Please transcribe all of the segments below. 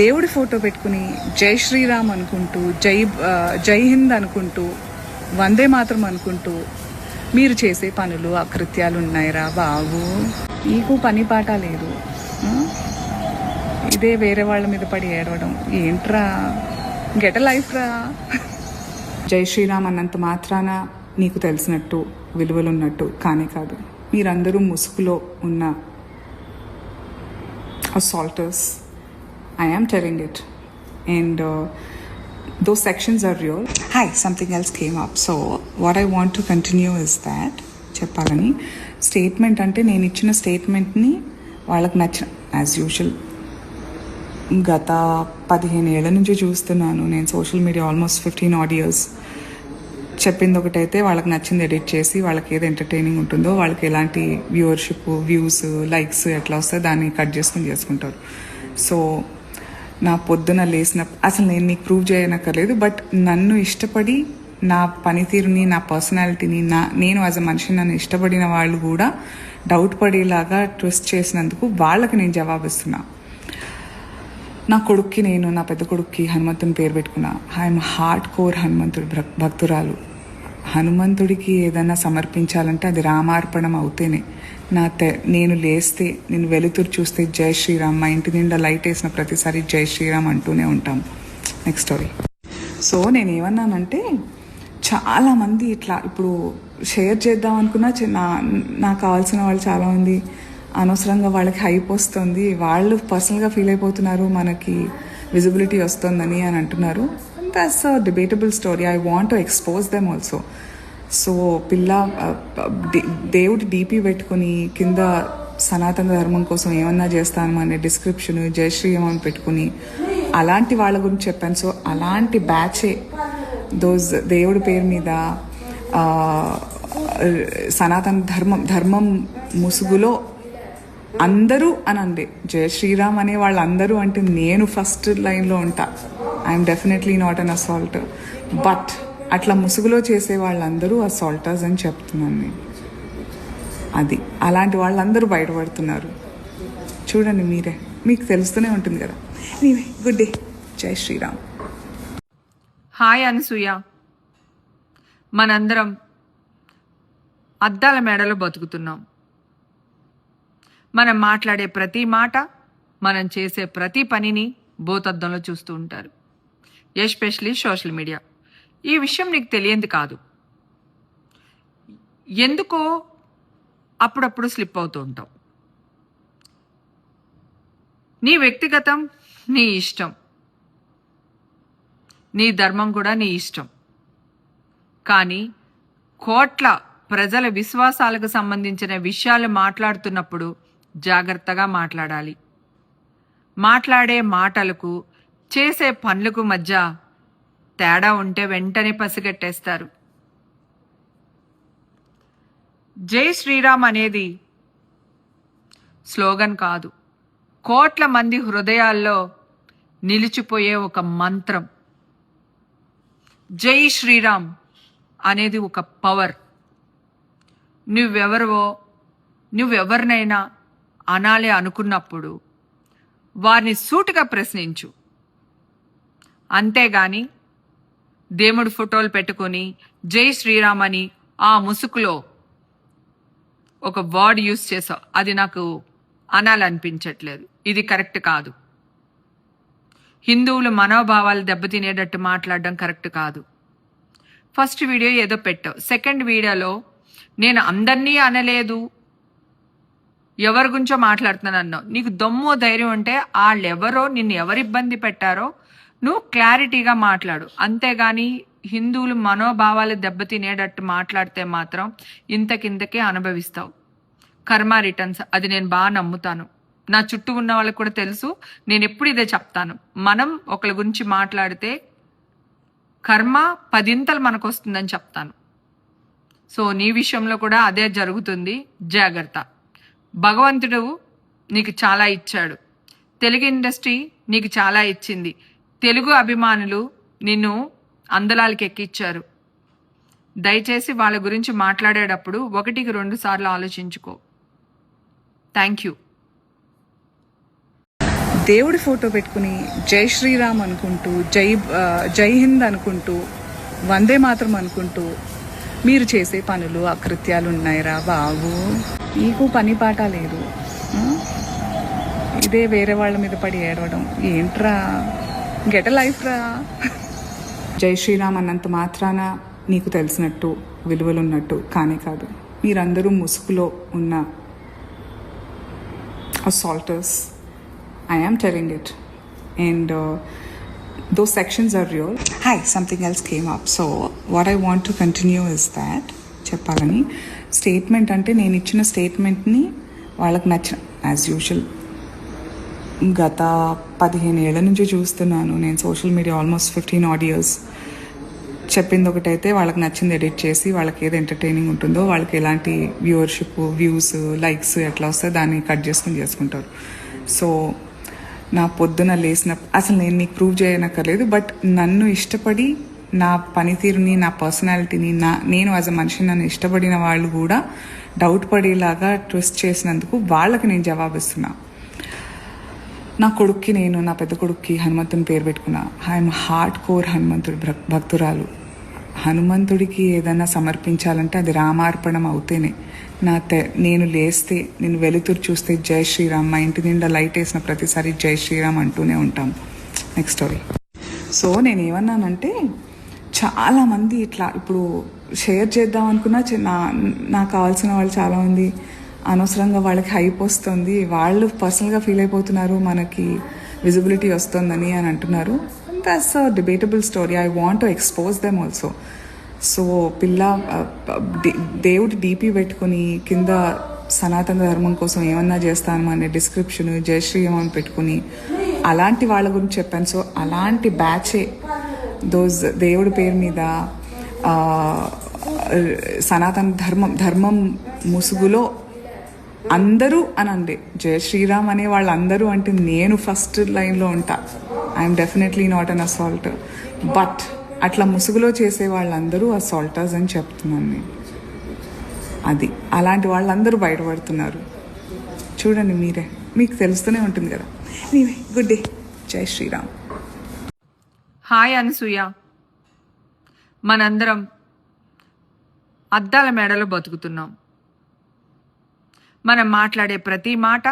దేవుడి ఫోటో పెట్టుకుని జై శ్రీరామ్ అనుకుంటూ జై హింద్ అనుకుంటూ వందే మాత్రం అనుకుంటూ మీరు చేసే పనులు అకృత్యాలు ఉన్నాయిరా బాబు. నీకు పని పాట లేదు, ఇదే వేరే వాళ్ళ మీద పడి ఏడవడం ఏంట్రా? గెట్ అ లైఫ్ రా. జై శ్రీరామ్ అన్నంత మాత్రాన నీకు తెలిసినట్టు విలువలు ఉన్నట్టు కానే కాదు. మీరందరూ ముసుగులో ఉన్న assaulters. I am telling it. And those sections are real. Hi, something else came up. So what I want to continue is that చెప్పాలని స్టేట్మెంట్ అంటే నేను ఇచ్చిన స్టేట్మెంట్ని వాళ్ళకి నచ్చిన యాజ్ యూజువల్ గత 15 ఏళ్ల నుంచి చూస్తున్నాను నేను social media almost 15 odd years. చెప్పింది ఒకటైతే వాళ్ళకి నచ్చింది ఎడిట్ చేసి వాళ్ళకి ఏది ఎంటర్టైనింగ్ ఉంటుందో వాళ్ళకి ఎలాంటి వ్యూవర్షిప్ వ్యూస్ లైక్స్ ఎట్లా వస్తాయో దాన్ని కట్ చేసుకుంటారు. సో నా పొద్దున లేచిన అసలు నేను మీకు ప్రూవ్ చేయనక్కర్లేదు, బట్ నన్ను ఇష్టపడి నా పనితీరుని నా పర్సనాలిటీని నేను యాజ్ అ మనిషిని నన్ను ఇష్టపడిన వాళ్ళు కూడా డౌట్ పడేలాగా ట్విస్ట్ చేసినందుకు వాళ్ళకి నేను జవాబిస్తున్నా. నా కొడుక్కి నా పెద్ద కొడుక్కి హనుమంతుని పేరు పెట్టుకున్నా. ఐఎమ్ హార్డ్ కోర్ హనుమంతుడి భక్తురాలు. హనుమంతుడికి ఏదైనా సమర్పించాలంటే అది రామార్పణం అవుతేనే. నేను లేస్తే నేను వెలుతురు చూస్తే జై శ్రీరామ్, మా ఇంటి నిండా లైట్ వేసిన ప్రతిసారి జై శ్రీరామ్ అంటూనే ఉంటాం. Next story. సో నేను ఏమన్నానంటే చాలామంది ఇట్లా ఇప్పుడు షేర్ చేద్దాం అనుకున్నా నాకు కావాల్సిన వాళ్ళు చాలామంది అనవసరంగా వాళ్ళకి హైప్ వస్తుంది, వాళ్ళు పర్సనల్గా ఫీల్ అయిపోతున్నారు, మనకి విజిబిలిటీ వస్తుందని అని అంటున్నారు. That's a debatable story. I want to expose them also. So దేవుడి డీపీ పెట్టుకుని కింద సనాతన ధర్మం కోసం ఏమన్నా చేస్తాను అనే డిస్క్రిప్షన్ జై శ్రీరామ్ అని పెట్టుకుని అలాంటి వాళ్ళ గురించి చెప్పాను. సో అలాంటి బ్యాచే దేవుడి పేరు మీద సనాతన ధర్మం ముసుగులో అందరూ అనండి జై శ్రీరామ్ అనే వాళ్ళందరూ అంటే నేను ఫస్ట్ లైన్లో ఉంటా. I'm definitely not an assaulter, but అట్లా ముసుగులో చేసే వాళ్ళందరూ అసాల్టర్స్ అని చెప్తున్నాను నేను. అది అలాంటి వాళ్ళందరూ బయటపడుతున్నారు. చూడండి మీరే, మీకు తెలుస్తూనే ఉంటుంది కదా. Anyway, good day. జై శ్రీరామ్. హాయ్ అనసూయ. మనందరం అద్దాల మేడలో బతుకుతున్నాం. మనం మాట్లాడే ప్రతి మాట, మనం చేసే ప్రతి పనిని భూతద్దంలో చూస్తూ ఉంటారు, ఎస్పెషలీ సోషల్ మీడియా. ఈ విషయం నీకు తెలియంది కాదు. ఎందుకో అప్పుడప్పుడు స్లిప్ అవుతూ ఉంటాం. నీ వ్యక్తిగతం నీ ఇష్టం, నీ ధర్మం కూడా నీ ఇష్టం. కానీ కోట్ల ప్రజల విశ్వాసాలకు సంబంధించిన విషయాలు మాట్లాడుతున్నప్పుడు జాగ్రత్తగా మాట్లాడాలి. మాట్లాడే మాటలకు చేసే పనులకు మధ్య తేడా ఉంటే వెంటనే పసిగట్టేస్తారు. జై శ్రీరామ్ అనేది స్లోగన్ కాదు, కోట్ల మంది హృదయాల్లో నిలిచిపోయే ఒక మంత్రం. జై శ్రీరామ్ అనేది ఒక పవర్. నువ్వెవరినైనా అనాలి అనుకున్నప్పుడు వారిని సూటిగా ప్రశ్నించు. అంతేగాని దేవుడి ఫోటోలు పెట్టుకొని జై శ్రీరామ్ అని ఆ ముసుగులో ఒక వర్డ్ యూజ్ చేసావు, అది నాకు అనాలనిపించట్లేదు. ఇది కరెక్ట్ కాదు. హిందువుల మనోభావాలు దెబ్బతినేటట్టు మాట్లాడడం కరెక్ట్ కాదు. ఫస్ట్ వీడియో ఏదో పెట్టావు, సెకండ్ వీడియోలో నేను అందరినీ అనలేదు, ఎవరి గురించో మాట్లాడుతున్నాను అన్నావు. నీకు దమ్ము ధైర్యం ఉంటే వాళ్ళెవరో నిన్ను ఎవరు ఇబ్బంది పెట్టారో నువ్వు క్లారిటీగా మాట్లాడు. అంతేగాని హిందువులు మనోభావాలు దెబ్బతినేటట్టు మాట్లాడితే మాత్రం ఇంతకింతకే అనుభవిస్తావు. కర్మ రిటర్న్స్, అది నేను బాగా నమ్ముతాను. నా చుట్టూ ఉన్న వాళ్ళకి కూడా తెలుసు. నేను ఎప్పుడు ఇదే చెప్తాను, మనం ఒకరి గురించి మాట్లాడితే కర్మ 10 మనకు వస్తుందని చెప్తాను. సో నీ విషయంలో కూడా అదే జరుగుతుంది, జాగ్రత్త. భగవంతుడు నీకు చాలా ఇచ్చాడు, తెలుగు ఇండస్ట్రీ నీకు చాలా ఇచ్చింది, తెలుగు అభిమానులు నిన్ను అందలాలకి ఎక్కిచ్చారు. దయచేసి వాళ్ళ గురించి మాట్లాడేటప్పుడు 1-2 సార్లు ఆలోచించుకో. Thank you. దేవుడి ఫోటో పెట్టుకుని జై శ్రీరామ్ అనుకుంటూ జై హింద్ అనుకుంటూ వందే మాత్రం అనుకుంటూ మీరు చేసే పనులు అకృత్యాలు ఉన్నాయిరా బాబు. నీకు పని పాట లేదు, ఇదే వేరే వాళ్ళ మీద పడి ఏడవడం ఏంట్రా? గెట్ ఎ లైఫ్ రా. జై శ్రీరామ్ అన్నంత మాత్రాన నీకు తెలిసినట్టు విలువలు ఉన్నట్టు కానీ కాదు. మీరందరూ ముసుగులో ఉన్న assaulters. I am telling it. And those sections are real. Hi, something else came up. So what I want to continue is that చెప్పాలని స్టేట్మెంట్ అంటే నేను ఇచ్చిన స్టేట్మెంట్ని వాళ్ళకి నచ్చిన యాజ్ యూజువల్ గత 15 ఏళ్ల నుంచి చూస్తున్నాను నేను social media almost 15 odd years. చెప్పింది ఒకటైతే వాళ్ళకి నచ్చింది ఎడిట్ చేసి వాళ్ళకి ఏది ఎంటర్టైనింగ్ ఉంటుందో వాళ్ళకి ఎలాంటి వ్యూవర్షిప్ వ్యూస్ లైక్స్ ఎట్లా వస్తే దాన్ని కట్ చేసుకుంటారు. సో నా పొద్దున లేచిన అసలు నేను నీకు ప్రూవ్ చేయనక్కర్లేదు, బట్ నన్ను ఇష్టపడి నా పనితీరుని నా పర్సనాలిటీని నేను యాజ్ అ మనిషిని నన్ను ఇష్టపడిన వాళ్ళు కూడా డౌట్ పడేలాగా ట్విస్ట్ చేసినందుకు వాళ్ళకి నేను జవాబిస్తున్నా. నా కొడుక్కి నా పెద్ద కొడుక్కి హనుమంతుని పేరు పెట్టుకున్నా. ఐఎమ్ హార్డ్ కోర్ హనుమంతుడి భక్తురాలు. హనుమంతుడికి ఏదైనా సమర్పించాలంటే అది రామార్పణం అవుతేనే. నేను లేస్తే నేను వెలుతురు చూస్తే జై శ్రీరామ్, మా ఇంటి నిండా లైట్ వేసిన ప్రతిసారి జై శ్రీరామ్ అంటూనే ఉంటాం. Next story. సో నేను ఏమన్నానంటే చాలామంది ఇట్లా ఇప్పుడు షేర్ చేద్దాం అనుకున్నా నాకు కావాల్సిన వాళ్ళు చాలామంది అనవసరంగా వాళ్ళకి హైప్ వస్తుంది, వాళ్ళు పర్సనల్గా ఫీల్ అయిపోతున్నారు, మనకి విజిబిలిటీ వస్తుందని అని అంటున్నారు. That's a debatable story. I want to expose them also. So దేవుడి డీపీ పెట్టుకుని కింద సనాతన ధర్మం కోసం ఏమన్నా చేస్తాను అనే డిస్క్రిప్షన్ జై శ్రీరామ్ అని పెట్టుకుని అలాంటి వాళ్ళ గురించి చెప్పాను. సో అలాంటి బ్యాచే దేవుడి పేరు మీద సనాతన ధర్మం ముసుగులో అందరూ అనండి జై శ్రీరామ్ అనే వాళ్ళందరూ అంటే నేను ఫస్ట్ లైన్లో ఉంటా. I'm definitely not an assaulter, but అట్లా ముసుగులో చేసే వాళ్ళందరూ అసాల్టర్స్ అని చెప్తున్నాను నేను. అది అలాంటి వాళ్ళందరూ బయటపడుతున్నారు. చూడండి మీరే, మీకు తెలుస్తూనే ఉంటుంది కదా. నీవే గుడ్ డే. జై శ్రీరామ్. హాయ్ అనసూయ. మనందరం అద్దాల మేడలో బతుకుతున్నాం. మనం మాట్లాడే ప్రతి మాట,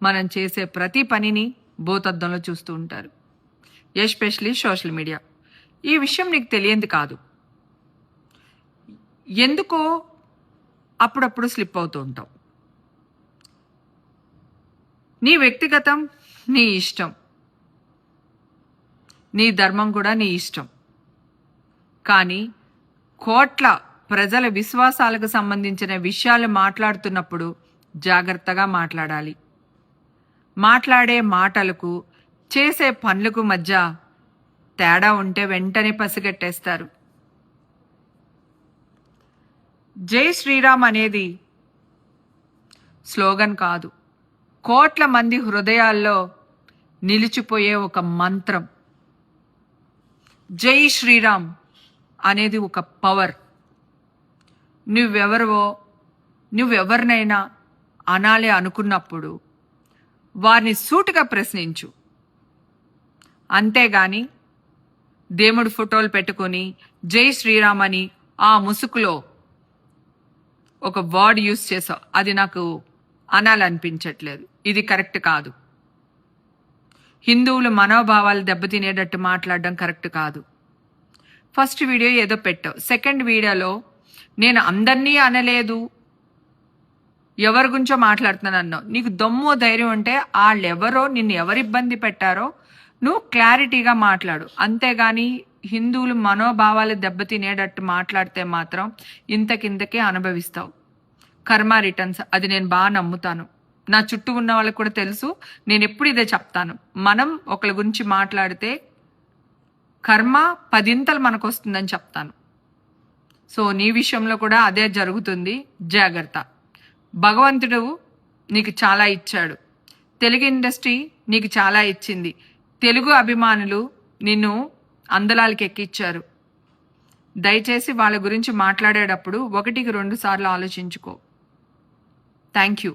మనం చేసే ప్రతి పనిని భూతద్దంలో చూస్తూ ఉంటారు, ఎస్పెషలీ సోషల్ మీడియా. ఈ విషయం నీకు తెలియంది కాదు. ఎందుకో అప్పుడప్పుడు స్లిప్ అవుతూ ఉంటావు. నీ వ్యక్తిగతం నీ ఇష్టం, నీ ధర్మం కూడా నీ ఇష్టం. కానీ కోట్ల ప్రజల విశ్వాసాలకు సంబంధించిన విషయాలు మాట్లాడుతున్నప్పుడు జాగ్రత్తగా మాట్లాడాలి. మాట్లాడే మాటలకు చేసే పనులకు మధ్య తేడా ఉంటే వెంటనే పసిగట్టేస్తారు. జై శ్రీరామ్ అనేది స్లోగన్ కాదు, కోట్ల మంది హృదయాల్లో నిలిచిపోయే ఒక మంత్రం. జై శ్రీరామ్ అనేది ఒక పవర్. నువ్వెవరినైనా అనాలి అనుకున్నప్పుడు వారిని సూటిగా ప్రశ్నించు. అంతేగాని దేవుడి ఫోటోలు పెట్టుకొని జై శ్రీరామ్ అని ఆ ముసుగులో ఒక వర్డ్ యూజ్ చేసావు, అది నాకు అనాలనిపించట్లేదు. ఇది కరెక్ట్ కాదు. హిందువుల మనోభావాలు దెబ్బతినేటట్టు మాట్లాడడం కరెక్ట్ కాదు. ఫస్ట్ వీడియో ఏదో పెట్టావు, సెకండ్ వీడియోలో నేను అందరినీ అనలేదు, ఎవరి గురించో మాట్లాడుతున్నాను అన్నావు. నీకు దమ్ము ధైర్యం ఉంటే వాళ్ళెవరో నిన్ను ఎవరు ఇబ్బంది పెట్టారో నువ్వు క్లారిటీగా మాట్లాడు. అంతేగాని హిందువులు మనోభావాలు దెబ్బతినేటట్టు మాట్లాడితే మాత్రం ఇంతకింతకే అనుభవిస్తావు. కర్మ రిటర్న్స్, అది నేను బాగా నమ్ముతాను. నా చుట్టూ ఉన్న వాళ్ళకి కూడా తెలుసు. నేను ఎప్పుడు ఇదే చెప్తాను, మనం ఒకరి గురించి మాట్లాడితే కర్మ 10 మనకు వస్తుందని చెప్తాను. సో నీ విషయంలో కూడా అదే జరుగుతుంది, జాగ్రత్త. భగవంతుడు నీకు చాలా ఇచ్చాడు, తెలుగు ఇండస్ట్రీ నీకు చాలా ఇచ్చింది, తెలుగు అభిమానులు నిన్ను అందలాలకి ఎక్కిచ్చారు. దయచేసి వాళ్ళ గురించి మాట్లాడేటప్పుడు 1కి 2 సార్లు ఆలోచించుకో. Thank you.